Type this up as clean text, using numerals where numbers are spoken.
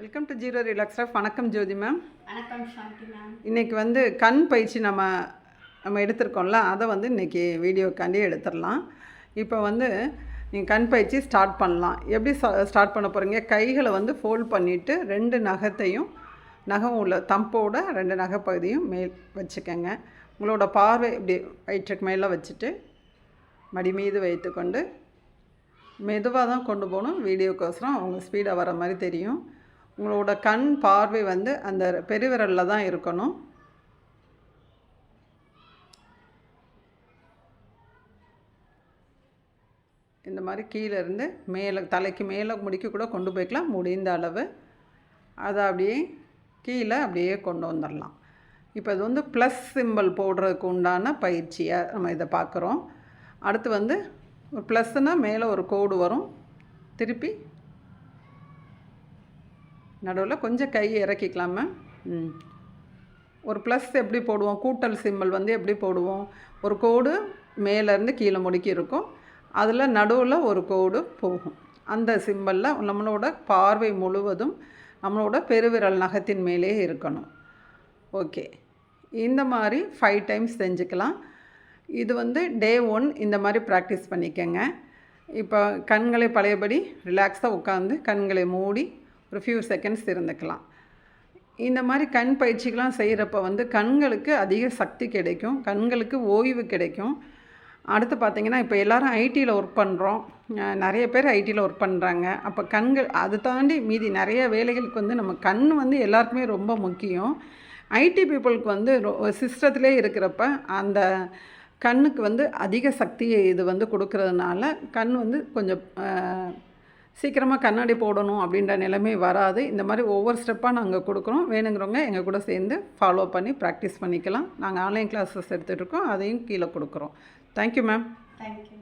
Welcome to zero relax off. வணக்கம் Jothi ma'am. வணக்கம் சாந்தி ma'am. இன்றைக்கி கண் பயிற்சி நம்ம எடுத்திருக்கோம்ல, அதை இன்றைக்கி வீடியோக்காண்டி எடுத்துடலாம். இப்போ நீங்கள் கண் பயிற்சி ஸ்டார்ட் பண்ணலாம். எப்படி ஸ்டார்ட் பண்ண போகிறீங்க? கைகளை ஃபோல்ட் பண்ணிவிட்டு 2 நகம் உள்ள தம்போட 2 நகைப்பகுதியும் மேல் வச்சுக்கோங்க. உங்களோட பார்வை இப்படி வயிற்றுக்கு மேலே வச்சுட்டு மடி மீது வைத்துக்கொண்டு மெதுவாக தான் கொண்டு போகணும். வீடியோக்கோசரம் அவங்க ஸ்பீடாக வர மாதிரி தெரியும். உங்களோட கண் பார்வை அந்த பெருவிரலில் தான் இருக்கணும். இந்த மாதிரி கீழேருந்து மேலே தலைக்கு மேலே முடிக்க கூட கொண்டு போய்க்கலாம், முடிந்த அளவு. அதை அப்படியே கீழே அப்படியே கொண்டு வந்துடலாம். இப்போ இது ப்ளஸ் சிம்பிள் போடுறதுக்கு உண்டான பயிற்சியை நம்ம இதை பார்க்குறோம். அடுத்து ஒரு ப்ளஸ்னால் மேலே ஒரு கோடு வரும், திருப்பி நடுவில் கொஞ்சம் கை இறக்கிக்கலாமா. ஒரு ப்ளஸ் எப்படி போடுவோம்? கூட்டல் சிம்பிள் எப்படி போடுவோம்? ஒரு கோடு மேலேருந்து கீழே முடிக்கி இருக்கும், அதில் நடுவில் ஒரு கோடு போகும். அந்த சிம்பிளில் நம்மளோட பார்வை முழுவதும் நம்மளோட பெருவிரல் நகத்தின் மேலே இருக்கணும். ஓகே, இந்த மாதிரி 5 டைம்ஸ் செஞ்சுக்கலாம். இது டே 1 இந்த மாதிரி ப்ராக்டிஸ் பண்ணிக்கங்க. இப்போ கண்களை பழையபடி ரிலாக்ஸாக உட்காந்து கண்களை மூடி ஒரு ஃபியூ செகண்ட்ஸ் இருந்துக்கலாம். இந்த மாதிரி கண் பயிற்சிகள்லாம் செய்கிறப்ப கண்களுக்கு அதிக சக்தி கிடைக்கும், கண்களுக்கு ஓய்வு கிடைக்கும். அடுத்து பார்த்திங்கன்னா, இப்போ எல்லோரும் ஐடியில் ஒர்க் பண்ணுறோம், நிறைய பேர் ஐடியில் ஒர்க் பண்ணுறாங்க. அப்போ கண்கள் அதை தாண்டி மீதி நிறைய வேலைகளுக்கு நம்ம கண் எல்லாருக்குமே ரொம்ப முக்கியம். ஐடி பீப்புளுக்கு சிஸ்டத்திலே இருக்கிறப்ப அந்த கண்ணுக்கு அதிக சக்தியை இது கொடுக்கறதுனால கண் கொஞ்சம் சீக்கிரமாக கண்ணாடி போடணும் அப்படின்ற நிலைமை வராது. இந்த மாதிரி ஒவ்வொரு ஸ்டெப்பாக நாங்கள் கொடுக்குறோம். வேணுங்கிறவங்க எங்கள் கூட சேர்ந்து ஃபாலோ பண்ணி ப்ராக்டிஸ் பண்ணிக்கலாம். நாங்கள் ஆன்லைன் கிளாஸஸ் எடுத்துகிட்ருக்கோம், அதையும் கீழே கொடுக்குறோம். Thank you ma'am. தேங்க்யூ.